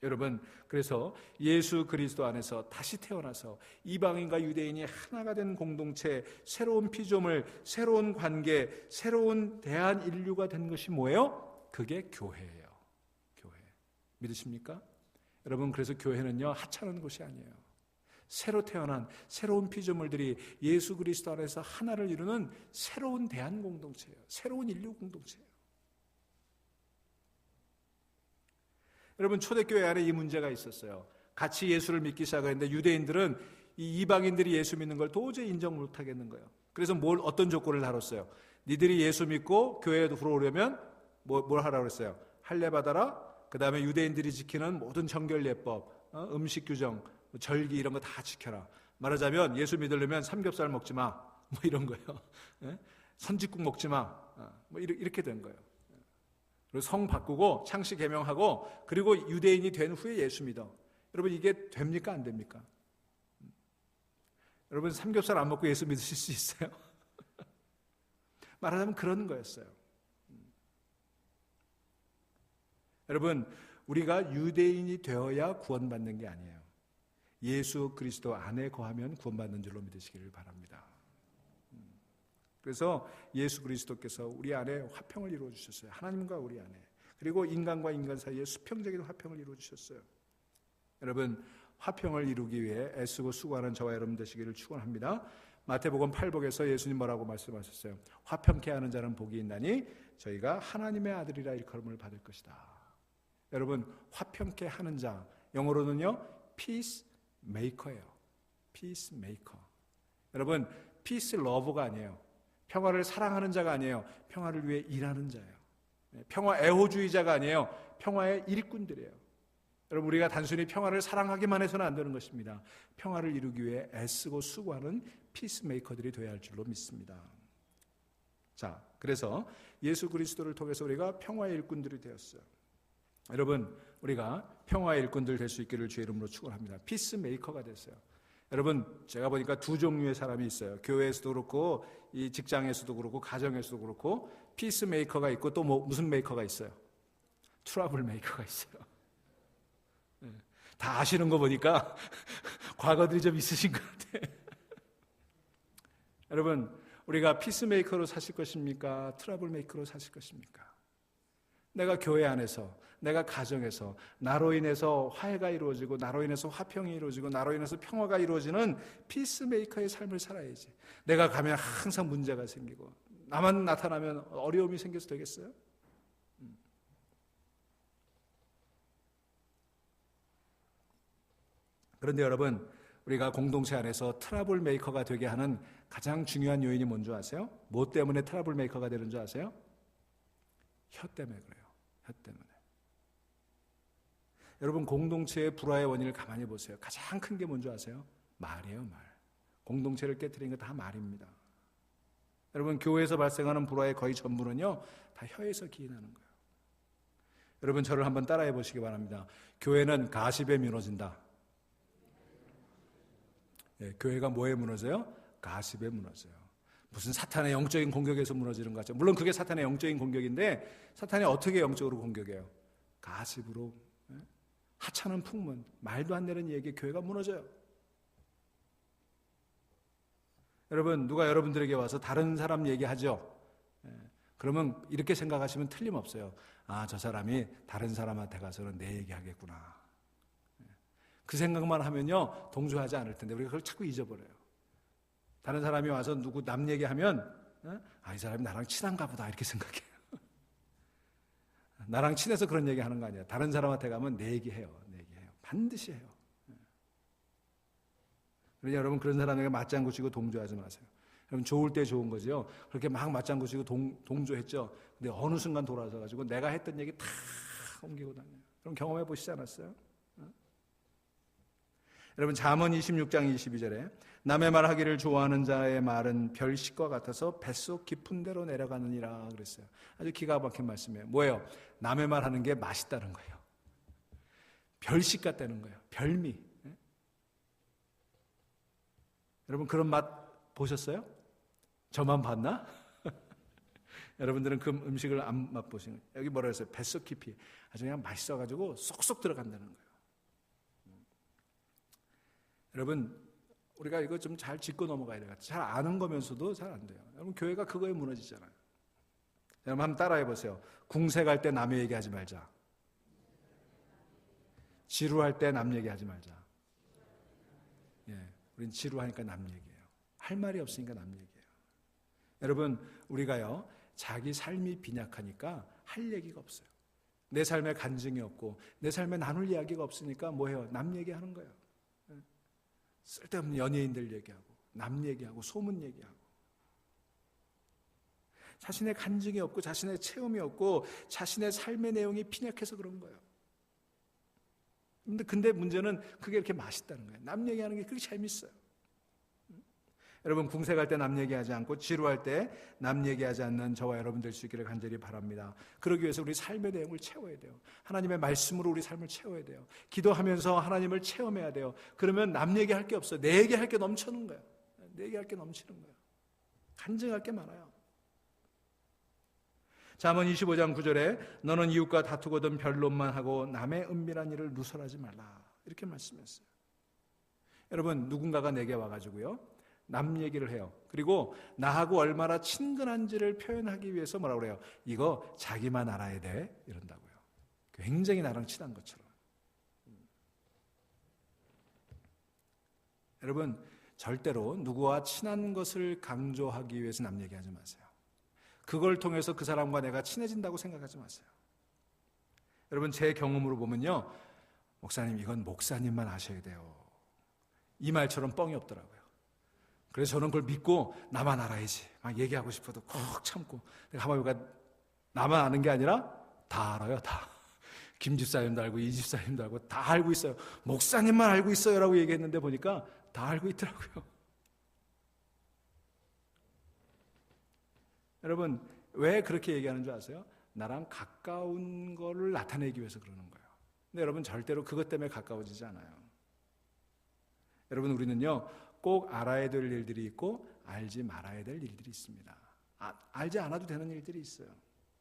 여러분, 그래서 예수 그리스도 안에서 다시 태어나서 이방인과 유대인이 하나가 된 공동체, 새로운 피조물, 새로운 관계, 새로운 대한 인류가 된 것이 뭐예요? 그게 교회예요. 교회. 믿으십니까? 여러분, 그래서 교회는요, 하찮은 곳이 아니에요. 새로 태어난 새로운 피조물들이 예수 그리스도 안에서 하나를 이루는 새로운 대한 공동체예요. 새로운 인류 공동체예요. 여러분, 초대교회 안에 이 문제가 있었어요. 같이 예수를 믿기 시작했는데 유대인들은 이 이방인들이 예수 믿는 걸 도저히 인정 못하겠는 거예요. 그래서 어떤 조건을 다뤘어요? 니들이 예수 믿고 교회에 들어오려면 뭘 하라고 그랬어요? 할례 받아라. 그 다음에 유대인들이 지키는 모든 정결예법, 음식 규정, 절기 이런 거 다 지켜라. 말하자면 예수 믿으려면 삼겹살 먹지 마. 뭐 이런 거예요. 선짓국 먹지 마. 뭐 이렇게 된 거예요. 그리고 성 바꾸고 창씨 개명하고 그리고 유대인이 된 후에 예수 믿어. 여러분, 이게 됩니까? 안 됩니까? 여러분, 삼겹살 안 먹고 예수 믿으실 수 있어요? 말하자면 그런 거였어요. 여러분, 우리가 유대인이 되어야 구원받는 게 아니에요. 예수 그리스도 안에 거하면 구원받는 줄로 믿으시기를 바랍니다. 그래서 예수 그리스도께서 우리 안에 화평을 이루어 주셨어요. 하나님과 우리 안에. 그리고 인간과 인간 사이에 수평적인 화평을 이루어 주셨어요. 여러분, 화평을 이루기 위해 애쓰고 수고하는 저와 여러분 되시기를 축원합니다. 마태복음 8복에서 예수님 뭐라고 말씀하셨어요? 화평케 하는 자는 복이 있나니 저희가 하나님의 아들이라 일컬음을 받을 것이다. 여러분, 화평케 하는 자, 영어로는요, peace maker예요. peace maker. 여러분, peace lover가 아니에요. 평화를 사랑하는 자가 아니에요. 평화를 위해 일하는 자예요. 평화 애호주의자가 아니에요. 평화의 일꾼들이에요. 여러분, 우리가 단순히 평화를 사랑하기만 해서는 안 되는 것입니다. 평화를 이루기 위해 애쓰고 수고하는 피스메이커들이 되어야 할 줄로 믿습니다. 자, 그래서 예수 그리스도를 통해서 우리가 평화의 일꾼들이 되었어요. 여러분, 우리가 평화의 일꾼들 될 수 있기를 주의 이름으로 축원합니다. 피스메이커가 됐어요. 여러분, 제가 보니까 두 종류의 사람이 있어요. 교회에서도 그렇고 이 직장에서도 그렇고 가정에서도 그렇고 피스메이커가 있고 또 무슨 메이커가 있어요? 트러블 메이커가 있어요. 다 아시는 거 보니까 과거들이 좀 있으신 것 같아요. 여러분, 우리가 피스메이커로 사실 것입니까? 트러블 메이커로 사실 것입니까? 내가 교회 안에서, 내가 가정에서 나로 인해서 화해가 이루어지고 나로 인해서 화평이 이루어지고 나로 인해서 평화가 이루어지는 피스메이커의 삶을 살아야지. 내가 가면 항상 문제가 생기고 나만 나타나면 어려움이 생겨서 되겠어요? 그런데 여러분, 우리가 공동체 안에서 트러블 메이커가 되게 하는 가장 중요한 요인이 뭔지 아세요? 뭐 때문에 트러블 메이커가 되는 줄 아세요? 혀 때문에 그래요. 혀 때문에. 여러분, 공동체의 불화의 원인을 가만히 보세요. 가장 큰 게 뭔지 아세요? 말이에요, 말. 공동체를 깨트리는 거 다 말입니다. 여러분, 교회에서 발생하는 불화의 거의 전부는요, 다 혀에서 기인하는 거예요. 여러분, 저를 한번 따라해 보시기 바랍니다. 교회는 가십에 무너진다. 교회가 뭐에 무너져요? 가십에 무너져요. 무슨 사탄의 영적인 공격에서 무너지는 것 같죠. 물론 그게 사탄의 영적인 공격인데 사탄이 어떻게 영적으로 공격해요? 가십으로. 하찮은 풍문, 말도 안 되는 얘기에 교회가 무너져요. 여러분, 누가 여러분들에게 와서 다른 사람 얘기하죠? 그러면 이렇게 생각하시면 틀림없어요. 아, 저 사람이 다른 사람한테 가서는 내 얘기하겠구나. 그 생각만 하면요, 동조하지 않을 텐데 우리가 그걸 자꾸 잊어버려요. 다른 사람이 와서 누구 남 얘기하면 아, 이 사람이 나랑 친한가 보다 이렇게 생각해요. 나랑 친해서 그런 얘기하는 거 아니에요. 다른 사람한테 가면 내 얘기해요. 내 얘기해요. 반드시 해요. 그러니 여러분 그런 사람에게 맞장구 치고 동조하지 마세요. 여러분 좋을 때 좋은 거죠. 그렇게 막 맞장구 치고 동조했죠. 근데 어느 순간 돌아서 가지고 내가 했던 얘기 다 옮기고 다녀요. 그럼 경험해 보시지 않았어요? 여러분 잠언 26장 22절에 남의 말 하기를 좋아하는 자의 말은 별식과 같아서 뱃속 깊은 데로 내려가느니라 그랬어요. 아주 기가 막힌 말씀이에요. 뭐예요? 남의 말 하는 게 맛있다는 거예요. 별식 같다는 거예요. 별미. 여러분 그런 맛 보셨어요? 저만 봤나? 여러분들은 그 음식을 안 맛보시는 거예요. 여기 뭐라 했어요? 뱃속 깊이. 아주 그냥 맛있어가지고 쏙쏙 들어간다는 거예요. 여러분 우리가 이거 좀 잘 짚고 넘어가야 돼요. 잘 아는 거면서도 잘 안 돼요. 여러분 교회가 그거에 무너지잖아요. 여러분 한번 따라해 보세요. 궁세 갈 때 남의 얘기하지 말자. 지루할 때 남 얘기하지 말자. 예, 우린 지루하니까 남 얘기해요. 할 말이 없으니까 남 얘기해요. 여러분 우리가요 자기 삶이 빈약하니까 할 얘기가 없어요. 내 삶에 간증이 없고 내 삶에 나눌 이야기가 없으니까 뭐해요? 남 얘기하는 거예요. 쓸데없는 연예인들 얘기하고 남 얘기하고 소문 얘기하고 자신의 간증이 없고 자신의 체험이 없고 자신의 삶의 내용이 빈약해서 그런 거예요. 근데 문제는 그게 이렇게 맛있다는 거예요. 남 얘기하는 게 그렇게 재밌어요. 여러분 궁세 갈 때 남 얘기하지 않고 지루할 때 남 얘기하지 않는 저와 여러분 될 수 있기를 간절히 바랍니다. 그러기 위해서 우리 삶의 내용을 채워야 돼요. 하나님의 말씀으로 우리 삶을 채워야 돼요. 기도하면서 하나님을 체험해야 돼요. 그러면 남 얘기할 게 없어요. 내 얘기할 게 넘치는 거예요. 내 얘기할 게 넘치는 거예요. 간증할 게 많아요. 잠언 25장 9절에 너는 이웃과 다투거든 변론만 하고 남의 은밀한 일을 누설하지 말라 이렇게 말씀했어요. 여러분 누군가가 내게 와가지고요 남 얘기를 해요. 그리고 나하고 얼마나 친근한지를 표현하기 위해서 뭐라고 그래요? 이거 자기만 알아야 돼 이런다고요. 굉장히 나랑 친한 것처럼. 여러분 절대로 누구와 친한 것을 강조하기 위해서 남 얘기하지 마세요. 그걸 통해서 그 사람과 내가 친해진다고 생각하지 마세요. 여러분 제 경험으로 보면요 목사님 이건 목사님만 아셔야 돼요 이 말처럼 뻥이 없더라고요. 그래서 저는 그걸 믿고 나만 알아야지 막 얘기하고 싶어도 꼭 참고 가만히 보니까 나만 아는 게 아니라 다 알아요. 다 김 집사님도 알고 이 집사님도 알고 다 알고 있어요. 목사님만 알고 있어요 라고 얘기했는데 보니까 다 알고 있더라고요. 여러분 왜 그렇게 얘기하는 줄 아세요? 나랑 가까운 거를 나타내기 위해서 그러는 거예요. 근데 여러분 절대로 그것 때문에 가까워지지 않아요. 여러분 우리는요 꼭 알아야 될 일들이 있고 알지 말아야 될 일들이 있습니다. 알지 않아도 되는 일들이 있어요.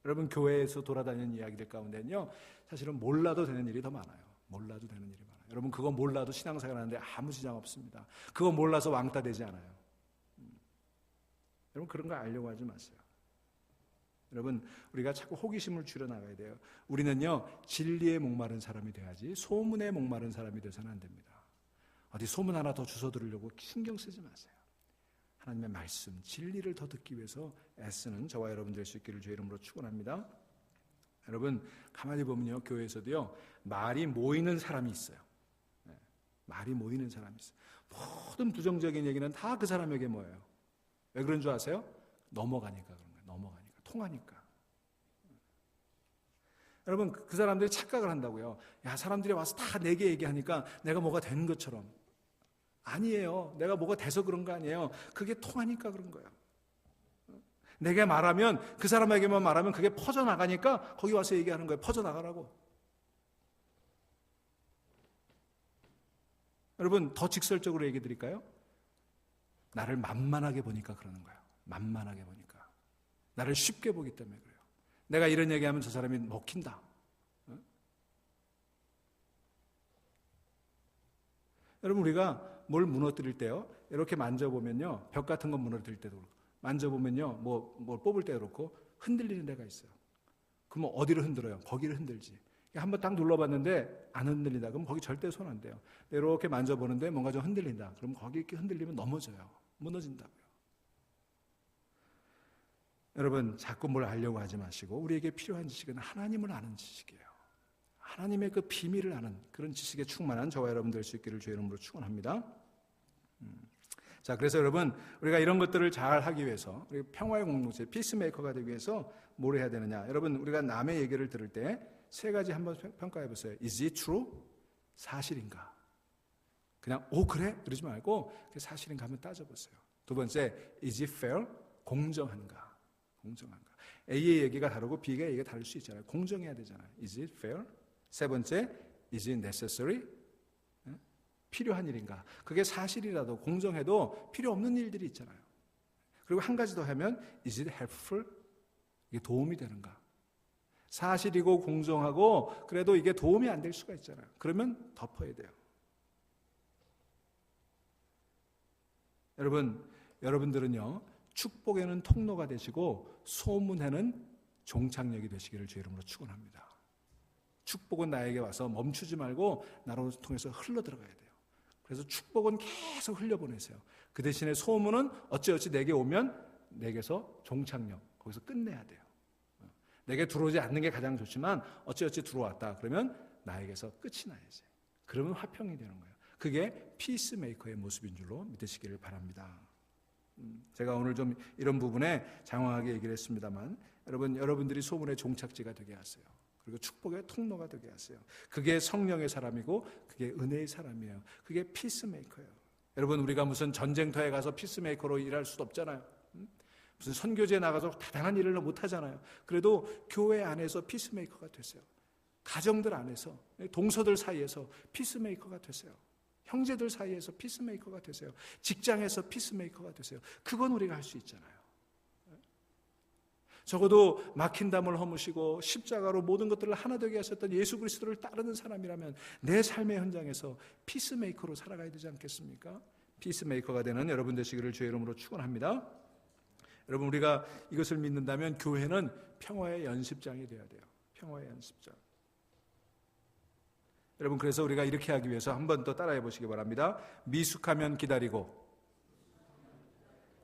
여러분 교회에서 돌아다니는 이야기들 가운데는요 사실은 몰라도 되는 일이 더 많아요. 몰라도 되는 일이 많아요. 여러분 그거 몰라도 신앙생활 하는데 아무 지장 없습니다. 그거 몰라서 왕따 되지 않아요. 여러분 그런 거 알려고 하지 마세요. 여러분 우리가 자꾸 호기심을 줄여나가야 돼요. 우리는요 진리에 목마른 사람이 돼야지 소문에 목마른 사람이 돼서는 안 됩니다. 어디 소문 하나 더 주워 들으려고 신경 쓰지 마세요. 하나님의 말씀, 진리를 더 듣기 위해서 애쓰는 저와 여러분 될 수 있기를 주의 이름으로 축원합니다. 여러분 가만히 보면요 교회에서도요 말이 모이는 사람이 있어요. 말이 모이는 사람이 있어요. 모든 부정적인 얘기는 다 그 사람에게 뭐예요? 왜 그런 줄 아세요? 넘어가니까 그런 거예요. 넘어가니까 통하니까. 여러분 그 사람들이 착각을 한다고요. 야 사람들이 와서 다 내게 얘기하니까 내가 뭐가 된 것처럼. 아니에요. 내가 뭐가 돼서 그런 거 아니에요. 그게 통하니까 그런 거예요. 내게 말하면 그 사람에게만 말하면 그게 퍼져나가니까 거기 와서 얘기하는 거예요. 퍼져나가라고. 여러분 더 직설적으로 얘기 드릴까요? 나를 만만하게 보니까 그러는 거예요. 만만하게 보니까. 나를 쉽게 보기 때문에 그래요. 내가 이런 얘기하면 저 사람이 먹힌다. 여러분, 우리가 뭘 무너뜨릴 때요, 이렇게 만져보면요, 벽 같은 거 무너뜨릴 때도 그렇고, 만져보면요, 뭘 뽑을 때도 그렇고, 흔들리는 데가 있어요. 그러면 어디를 흔들어요? 거기를 흔들지. 한번 딱 눌러봤는데 안 흔들린다. 그럼 거기 절대 손 안 돼요. 이렇게 만져보는데 뭔가 좀 흔들린다. 그럼 거기 이렇게 흔들리면 넘어져요. 무너진다고요. 여러분, 자꾸 뭘 알려고 하지 마시고 우리에게 필요한 지식은 하나님을 아는 지식이에요. 하나님의 그 비밀을 아는 그런 지식에 충만한 저와 여러분 될 수 있기를 주의 이름으로 축원합니다. 자, 그래서 여러분, 우리가 이런 것들을 잘 하기 위해서, 우리 평화의 공동체, 피스메이커가 되기 위해서 뭘 해야 되느냐? 여러분, 우리가 남의 얘기를 들을 때 세 가지 한번 평가해 보세요. Is it true? 사실인가? 그냥 그래? 그러지 말고 그게 사실인가 한번 따져보세요. 두 번째, is it fair? 공정한가? 공정한가? A의 얘기가 다르고 B의 얘기가 다를 수 있잖아요. 공정해야 되잖아요. Is it fair? 세 번째, is it necessary? 필요한 일인가? 그게 사실이라도 공정해도 필요 없는 일들이 있잖아요. 그리고 한 가지 더 하면 is it helpful? 이게 도움이 되는가? 사실이고 공정하고 그래도 이게 도움이 안 될 수가 있잖아요. 그러면 덮어야 돼요. 여러분들은요, 축복에는 통로가 되시고 소문에는 종착역이 되시기를 주의 이름으로 축원합니다. 축복은 나에게 와서 멈추지 말고 나로 통해서 흘러 들어가야 돼요. 그래서 축복은 계속 흘려보내세요. 그 대신에 소문은 어찌어찌 내게 오면 내게서 종착역, 거기서 끝내야 돼요. 내게 들어오지 않는 게 가장 좋지만 어찌어찌 들어왔다. 그러면 나에게서 끝이 나야지. 그러면 화평이 되는 거예요. 그게 피스메이커의 모습인 줄로 믿으시기를 바랍니다. 제가 오늘 좀 이런 부분에 장황하게 얘기를 했습니다만 여러분들이 소문의 종착지가 되게 하세요. 그리고 축복의 통로가 되게 하세요. 그게 성령의 사람이고 그게 은혜의 사람이에요. 그게 피스메이커예요. 여러분, 우리가 무슨 전쟁터에 가서 피스메이커로 일할 수도 없잖아요. 무슨 선교지에 나가서 다양한 일을 못 하잖아요. 그래도 교회 안에서 피스메이커가 되세요. 가정들 안에서, 동서들 사이에서 피스메이커가 되세요. 형제들 사이에서 피스메이커가 되세요. 직장에서 피스메이커가 되세요. 그건 우리가 할 수 있잖아요. 적어도 막힌 담을 허무시고 십자가로 모든 것들을 하나 되게 하셨던 예수 그리스도를 따르는 사람이라면 내 삶의 현장에서 피스메이커로 살아가야 되지 않겠습니까? 피스메이커가 되는 여러분 되시기를 주의 이름으로 축원합니다. 여러분, 우리가 이것을 믿는다면 교회는 평화의 연습장이 되어야 돼요. 평화의 연습장. 여러분, 그래서 우리가 이렇게 하기 위해서 한 번 더 따라해 보시기 바랍니다. 미숙하면 기다리고,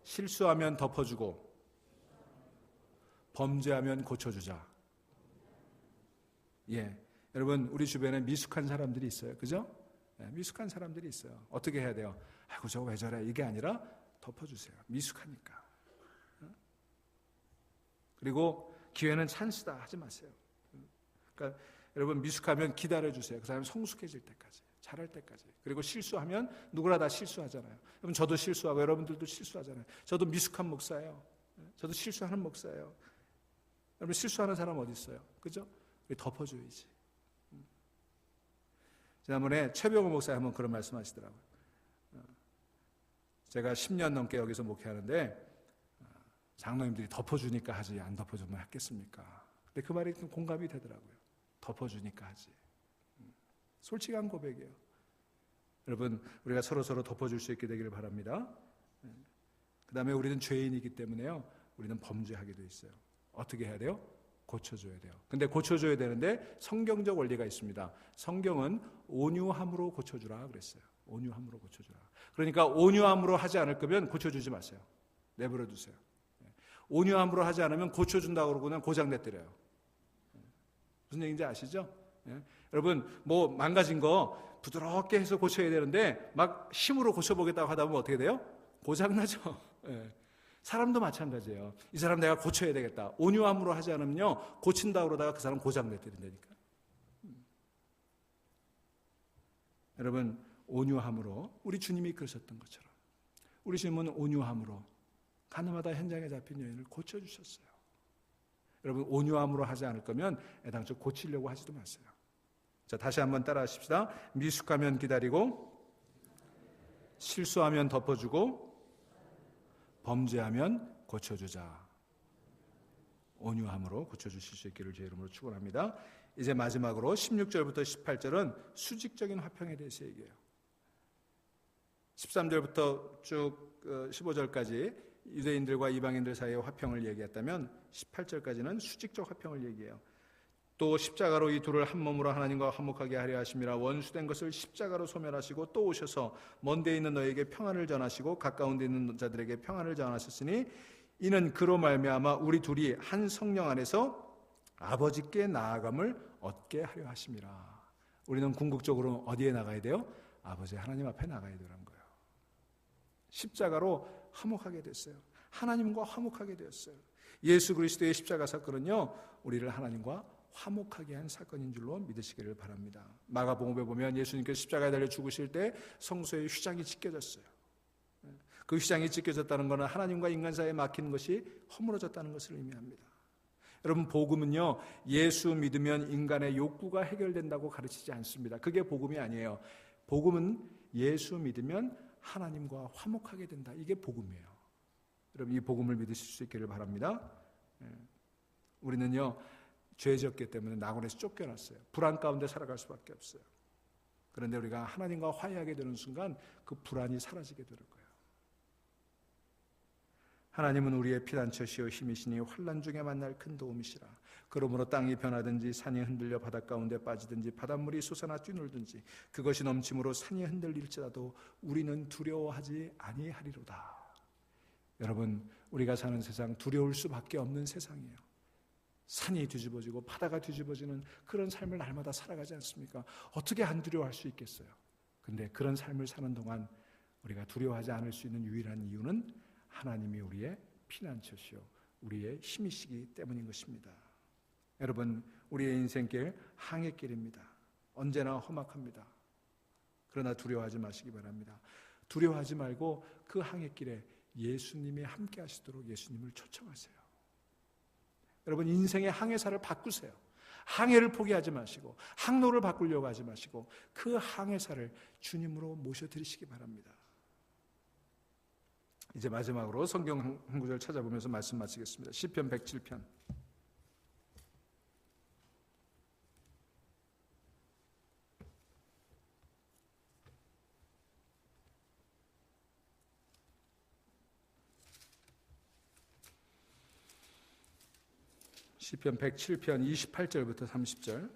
실수하면 덮어주고, 범죄하면 고쳐주자. 예, 여러분, 우리 주변에 미숙한 사람들이 있어요. 그죠? 미숙한 사람들이 있어요. 어떻게 해야 돼요? 아이고, 저거 왜 저래? 이게 아니라 덮어주세요. 미숙하니까. 그리고 기회는 찬스다 하지 마세요. 그러니까 여러분, 미숙하면 기다려주세요. 그 사람이 성숙해질 때까지, 잘할 때까지. 그리고 실수하면 누구나 다 실수하잖아요. 여러분, 저도 실수하고 여러분들도 실수하잖아요. 저도 미숙한 목사예요. 저도 실수하는 목사예요. 여러분, 실수하는 사람 어디 있어요? 그죠? 덮어줘야지. 지난번에 최병호 목사님 한번 그런 말씀하시더라고요. 제가 10년 넘게 여기서 목회하는데 장로님들이 덮어주니까 하지 안 덮어주면 하겠습니까? 근데 그 말이 좀 공감이 되더라고요. 덮어주니까 하지. 솔직한 고백이에요. 여러분, 우리가 서로 덮어줄 수 있게 되기를 바랍니다. 그 다음에 우리는 죄인이기 때문에요, 우리는 범죄하게 돼 있어요. 어떻게 해야 돼요? 고쳐줘야 돼요. 근데 고쳐줘야 되는데 성경적 원리가 있습니다. 성경은 온유함으로 고쳐주라 그랬어요. 온유함으로 고쳐주라. 그러니까 온유함으로 하지 않을 거면 고쳐주지 마세요. 내버려 두세요. 온유함으로 하지 않으면 고쳐준다고 그러고 그냥 고장내버려요. 무슨 얘기인지 아시죠? 예? 여러분, 뭐 망가진 거 부드럽게 해서 고쳐야 되는데 막 힘으로 고쳐보겠다고 하다 보면 어떻게 돼요? 고장나죠. 예. 사람도 마찬가지예요. 이 사람 내가 고쳐야 되겠다. 온유함으로 하지 않으면요, 고친다고 그러다가 그 사람 고장내버린다니까. 여러분, 온유함으로 우리 주님이 그러셨던 것처럼 우리 주님은 온유함으로 가늠하다 현장에 잡힌 여인을 고쳐주셨어요. 여러분, 온유함으로 하지 않을 거면 애당초 고치려고 하지도 마세요. 자, 다시 한번 따라 하십시다. 미숙하면 기다리고, 실수하면 덮어주고, 범죄하면 고쳐주자. 온유함으로 고쳐주실 수 있기를 주의 이름으로 축원합니다. 이제 마지막으로 16절부터 18절은 수직적인 화평에 대해서 얘기해요. 13절부터 쭉 15절까지 유대인들과 이방인들 사이의 화평을 얘기했다면 18절까지는 수직적 화평을 얘기해요. 또 십자가로 이 둘을 한 몸으로 하나님과 화목하게 하려 하심이라. 원수된 것을 십자가로 소멸하시고 또 오셔서 먼데 있는 너에게 평안을 전하시고 가까운 데 있는 자들에게 평안을 전하셨으니 이는 그로 말미암아 우리 둘이 한 성령 안에서 아버지께 나아감을 얻게 하려 하심이라. 우리는 궁극적으로 어디에 나가야 돼요? 아버지 하나님 앞에 나가야 되는 거예요. 십자가로 화목하게 됐어요. 하나님과 화목하게 되었어요. 예수 그리스도의 십자가 사건은요, 우리를 하나님과 화목하게 한 사건인 줄로 믿으시기를 바랍니다. 마가복음에 보면 예수님께서 십자가에 달려 죽으실 때 성소에 휘장이 찢겨졌어요. 그 휘장이 찢겨졌다는 것은 하나님과 인간 사이에 막힌 것이 허물어졌다는 것을 의미합니다. 여러분, 복음은요, 예수 믿으면 인간의 욕구가 해결된다고 가르치지 않습니다. 그게 복음이 아니에요. 복음은 예수 믿으면 하나님과 화목하게 된다. 이게 복음이에요. 여러분, 이 복음을 믿으실 수 있기를 바랍니다. 우리는요, 죄 졌기 때문에 낙원에서 쫓겨났어요. 불안 가운데 살아갈 수밖에 없어요. 그런데 우리가 하나님과 화해하게 되는 순간 그 불안이 사라지게 되는 거예요. 하나님은 우리의 피난처시요 힘이시니 환난 중에 만날 큰 도움이시라. 그러므로 땅이 변하든지 산이 흔들려 바닷 가운데 빠지든지 바닷물이 솟아나 뛰놀든지 그것이 넘침으로 산이 흔들릴지라도 우리는 두려워하지 아니하리로다. 여러분, 우리가 사는 세상 두려울 수밖에 없는 세상이에요. 산이 뒤집어지고 바다가 뒤집어지는 그런 삶을 날마다 살아가지 않습니까? 어떻게 안 두려워할 수 있겠어요? 근데 그런 삶을 사는 동안 우리가 두려워하지 않을 수 있는 유일한 이유는 하나님이 우리의 피난처시요 우리의 힘이시기 때문인 것입니다. 여러분, 우리의 인생길 항해길입니다. 언제나 험악합니다. 그러나 두려워하지 마시기 바랍니다. 두려워하지 말고 그 항해길에 예수님이 함께 하시도록 예수님을 초청하세요. 여러분, 인생의 항해사를 바꾸세요. 항해를 포기하지 마시고 항로를 바꾸려고 하지 마시고 그 항해사를 주님으로 모셔드리시기 바랍니다. 이제 마지막으로 성경 한 구절 찾아보면서 말씀 마치겠습니다. 시편 107편. 시편 107편 28절부터 30절.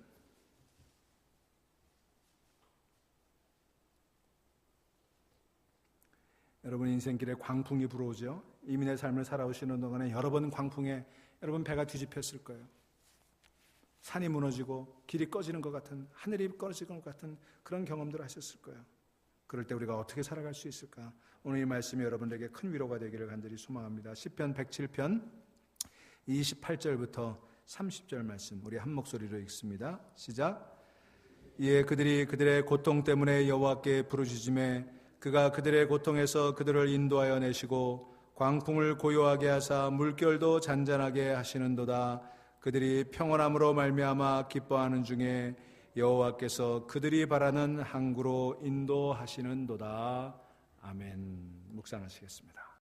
여러분, 인생길에 광풍이 불어오죠. 이민의 삶을 살아오시는 동안에 여러 번 광풍에 여러분 배가 뒤집혔을 거예요. 산이 무너지고 길이 꺼지는 것 같은, 하늘이 꺼지는 것 같은 그런 경험들을 하셨을 거예요. 그럴 때 우리가 어떻게 살아갈 수 있을까? 오늘 이 말씀이 여러분들에게 큰 위로가 되기를 간절히 소망합니다. 시편 107편 28절부터 30절 말씀 우리 한 목소리로 읽습니다. 시작. 이에 그들이 그들의 고통 때문에 여호와께 부르짖음에 그가 그들의 고통에서 그들을 인도하여 내시고 광풍을 고요하게 하사 물결도 잔잔하게 하시는도다. 그들이 평온함으로 말미암아 기뻐하는 중에 여호와께서 그들이 바라는 항구로 인도하시는도다. 아멘. 묵상하시겠습니다.